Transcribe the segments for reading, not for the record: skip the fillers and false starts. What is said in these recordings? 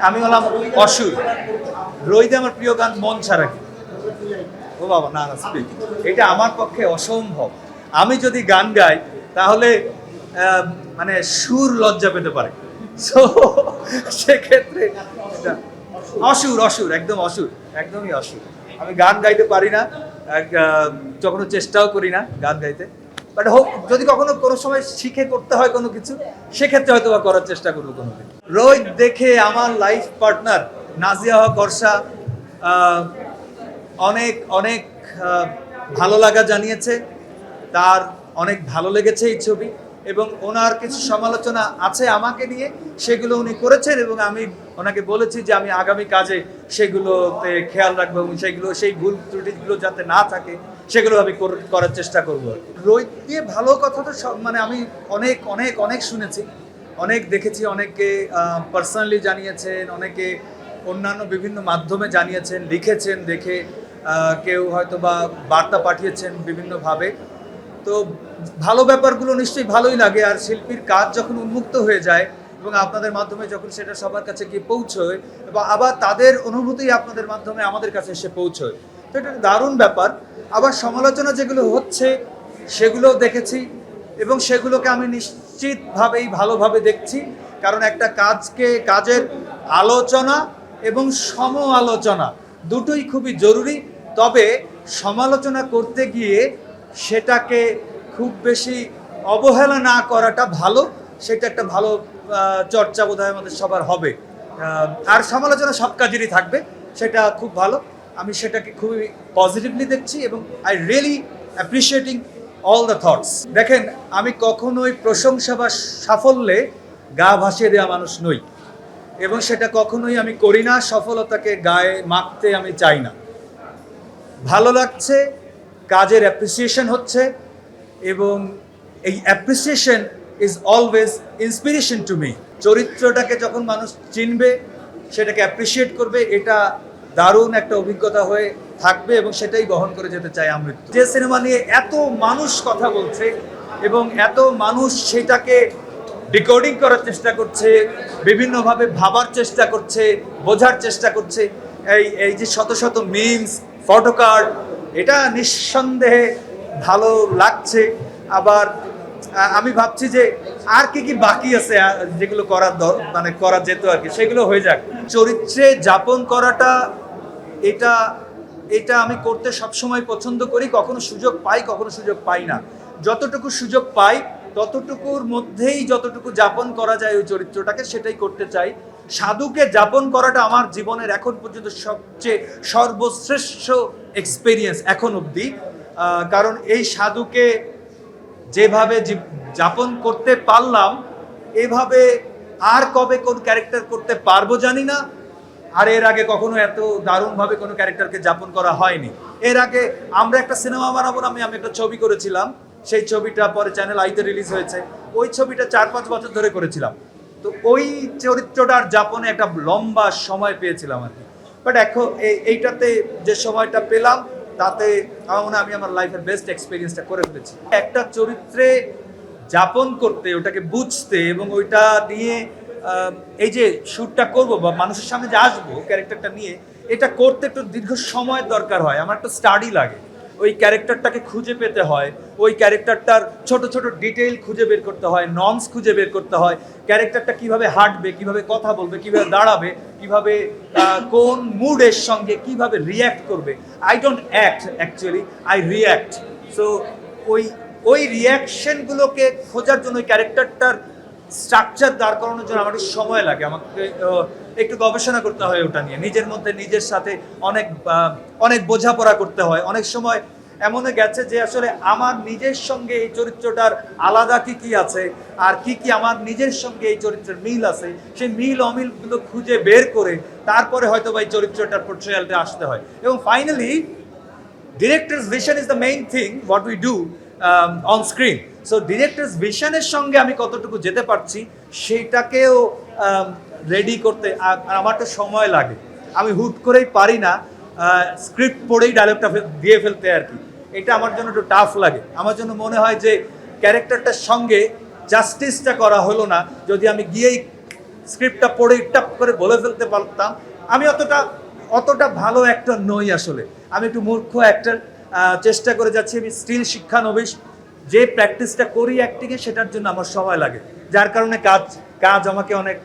আমি হলাম অসুর। রোহিতে আমার প্রিয় গান মন ছাড়া কি। ও বাবা, না না স্পিক, এটা আমার পক্ষে অসম্ভব। আমি যদি গান গাই তাহলে মানে সুর লজ্জা পেতে পারে। সো সেক্ষেত্রে অসুর, অসুর, একদম অসুর, একদমই অসুর। আমি গান গাইতে পারি না, কখনো চেষ্টাও করি না গান গাইতে। বাট হোক, যদি কখনো কোনো সময় শিখে করতে হয় কোনো কিছু, সেক্ষেত্রে হয়তো বা করার চেষ্টা করবো কোনোদিন। রোহিত দেখে আমার লাইফ পার্টনার নাজিয়া হক বর্ষা অনেক অনেক ভালো লাগা জানিয়েছে, তার অনেক ভালো লেগেছে এই ছবি, এবং ওনার কিছু সমালোচনা আছে আমাকে নিয়ে, সেগুলো উনি করেছেন এবং আমি ওনাকে বলেছি যে আমি আগামী কাজে সেগুলোতে খেয়াল রাখবো এবং সেই ভুল ত্রুটিগুলো যাতে না থাকে সেগুলো আমি করার চেষ্টা করবো। রোহিত দিয়ে ভালো কথা তো সব, মানে আমি অনেক অনেক অনেক শুনেছি, অনেক দেখেছি, অনেকে পার্সোনালি জানিয়েছেন, অনেকে অন্যান্য বিভিন্ন মাধ্যমে জানিয়েছেন, লিখেছেন দেখে, কেউ হয়তো বা বার্তা পাঠিয়েছেন বিভিন্নভাবে। তো ভালো ব্যাপারগুলো নিশ্চয়ই ভালোই লাগে, আর শিল্পীর কাজ যখন উন্মুক্ত হয়ে যায় এবং আপনাদের মাধ্যমে যখন সেটা সবার কাছে গিয়ে পৌঁছয় এবং আবার তাদের অনুভূতি আপনাদের মাধ্যমে আমাদের কাছে এসে পৌঁছয়, তো এটা দারুণ ব্যাপার। আবার সমালোচনা যেগুলো হচ্ছে সেগুলোও দেখেছি এবং সেগুলোকে আমি নিশ্চিতভাবেই ভালোভাবে দেখছি, কারণ একটা কাজের আলোচনা এবং সম আলোচনা দুটোই খুবই জরুরি। তবে সমালোচনা করতে গিয়ে সেটাকে খুব বেশি অবহেলা না করাটা ভালো, সেটা একটা ভালো চর্চা বোধহয় আমাদের সবার হবে। আর সমালোচনা সব কাজেরই থাকবে, সেটা খুব ভালো। আমি সেটাকে খুবই পজিটিভলি দেখছি এবং I really appreciating all the thoughts. দেখেন, আমি কখনোই প্রশংসা বা সাফল্যে গা ভাসিয়ে দেওয়া মানুষ নই এবং সেটা কখনোই আমি করি না। সফলতাকে গায়ে মাখতে আমি চাই না। ভালো লাগছে, কাজের অ্যাপ্রিসিয়েশন হচ্ছে, এবং এই appreciation is always inspiration to me. চরিত্রটাকে যখন মানুষ চিনবে, সেটাকে অ্যাপ্রিসিয়েট করবে, এটা দারুণ একটা অভিজ্ঞতা হয়ে থাকবে এবং সেটাই বহন করে যেতে চাই আমৃত্যু। যে সিনেমা নিয়ে এত মানুষ কথা বলছে এবং এত মানুষ সেটাকে ডিকোডিং করার চেষ্টা করছে, বিভিন্নভাবে ভাবার চেষ্টা করছে, বোঝার চেষ্টা করছে, এই যে শত শত মিমস, ফটোকার্ড, এটা নিঃসন্দেহে ভালো লাগছে। আবার আমি ভাবছি যে আর কি কি বাকি আছে যেগুলো করা যেত আর কি, সেগুলো হয়ে যাক। চরিত্রে যাপন করাটা, এটা এটা আমি করতে সবসময় পছন্দ করি। কখনো সুযোগ পাই, কখনো সুযোগ পাই না। যতটুকু সুযোগ পাই ততটুকুর মধ্যেই যতটুকু যাপন করা যায় ওই চরিত্রটাকে, সেটাই করতে চাই। সাধুকে যাপন করাটা আমার জীবনের এখন পর্যন্ত সবচেয়ে সর্বশ্রেষ্ঠ এক্সপেরিয়েন্স এখন অবধি, কারণ এই সাধুকে যেভাবে যাপন করতে পারলাম, এভাবে আর কবে কোন ক্যারেক্টার করতে পারবো জানি না। আর এর আগে কখনো এত দারুণভাবে কোনো ক্যারেক্টারকে যাপন করা হয়নি। এর আগে আমরা একটা সিনেমা বানাবো, আমি একটা ছবি করেছিলাম, সেই ছবিটা পরে চ্যানেল আইতে রিলিজ হয়েছে। ওই ছবিটা 4-5 বছর ধরে করেছিলাম, তো ওই চরিত্রটার যাপনে একটা লম্বা সময় পেয়েছিলাম আর কি। বাট এখন এইটাতে যে সময়টা পেলাম, তাতে আমার মনে হয় আমি আমার লাইফের বেস্ট এক্সপিরিয়েন্সটা করে ফেলেছি। একটা চরিত্রে যাপন করতে, ওটাকে বুঝতে এবং ওইটা নিয়ে এই যে শ্যুটটা করবো বা মানুষের সামনে যে আসবো ক্যারেক্টারটা নিয়ে, এটা করতে একটু দীর্ঘ সময়ের দরকার হয়। আমার একটা স্টাডি লাগে, ওই ক্যারেক্টারটাকে খুঁজে পেতে হয়, ওই ক্যারেক্টারটার ছোট ছোট ডিটেইল খুঁজে বের করতে হয়, নর্মস খুঁজে বের করতে হয়, ক্যারেক্টারটা কিভাবে হাঁটবে, কিভাবে কথা বলবে, কিভাবে দাঁড়াবে, কিভাবে কোন মুডের সঙ্গে কিভাবে রিয়্যাক্ট করবে। I don't act, actually I react. So ওই রিয়াকশনগুলোকে খোঁজার জন্য, ওই ক্যারেক্টারটার স্ট্রাকচার দাঁড় করানোর জন্য আমার সময় লাগে। আমাকে একটু গবেষণা করতে হয় ওটা নিয়ে, নিজের মধ্যে নিজের সাথে অনেক বোঝাপড়া করতে হয়। অনেক সময় এমনও গেছে যে আসলে আমার নিজের সঙ্গে এই চরিত্রটার আলাদা কি আছে আর কি আমার নিজের সঙ্গে এই চরিত্রের মিল আছে, সেই মিল অমিলগুলো খুঁজে বের করে তারপরে হয়তো বা এই চরিত্রটার পোর্ট্রেয়ালটা আসতে হয়। এবং finally director's vision is the main thing what we do on screen. So director's ভিশনের সঙ্গে আমি কতটুকু যেতে পারছি সেইটাকেও রেডি করতে আমার তো সময় লাগে। আমি হুট করেই পারি না স্ক্রিপ্ট পড়েই ডায়লগটা দিয়ে ফেলতে আর কি। এটা আমার জন্য একটু টাফ লাগে। আমার জন্য মনে হয় যে ক্যারেক্টারটার সঙ্গে জাস্টিসটা করা হলো না যদি আমি গিয়েই স্ক্রিপ্টটা পড়ে টাপ করে বলে ফেলতে পারতাম। আমি অতটা ভালো অ্যাক্টর নই আসলে, আমি একটু মূর্খ অ্যাক্টর। চেষ্টা করে যাচ্ছি, আমি স্টিল শিক্ষানবিশ। যে প্র্যাকটিসটা করি অ্যাক্টিংয়ে সেটার জন্য আমার সময় লাগে, যার কারণে কাজ আমাকে অনেক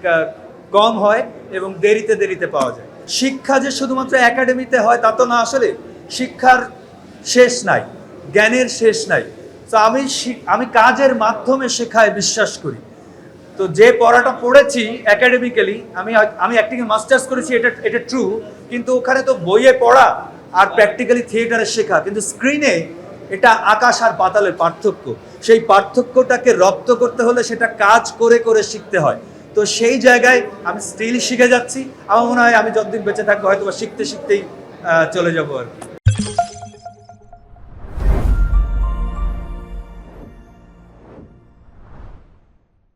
কম হয় এবং দেরিতে পাওয়া যায়। শিক্ষা যে শুধুমাত্র একাডেমিতে হয় তা তো না, আসলে শিক্ষার শেষ নাই, জ্ঞানের শেষ নাই। তো আমি কাজের মাধ্যমে শেখায় বিশ্বাস করি। তো যে পড়াটা পড়েছি একাডেমিক্যালি, আমি অ্যাক্টিংয়ে মাস্টার্স করেছি, এটা ট্রু, কিন্তু ওখানে তো বইয়ে পড়া আর প্র্যাকটিক্যালি থিয়েটারে শেখা, কিন্তু স্ক্রিনে এটা আকাশ আর পাতালের পার্থক্য। সেই পার্থক্যটাকে রপ্ত করতে হলে সেটা কাজ করে করে শিখতে হয়। তো সেই জায়গায় আমি স্টিল শিখে যাচ্ছি। আমার মনে হয় আমি যতদিন বেঁচে থাকবো হয়তো শিখতে শিখতেই চলে যাবো আর কি।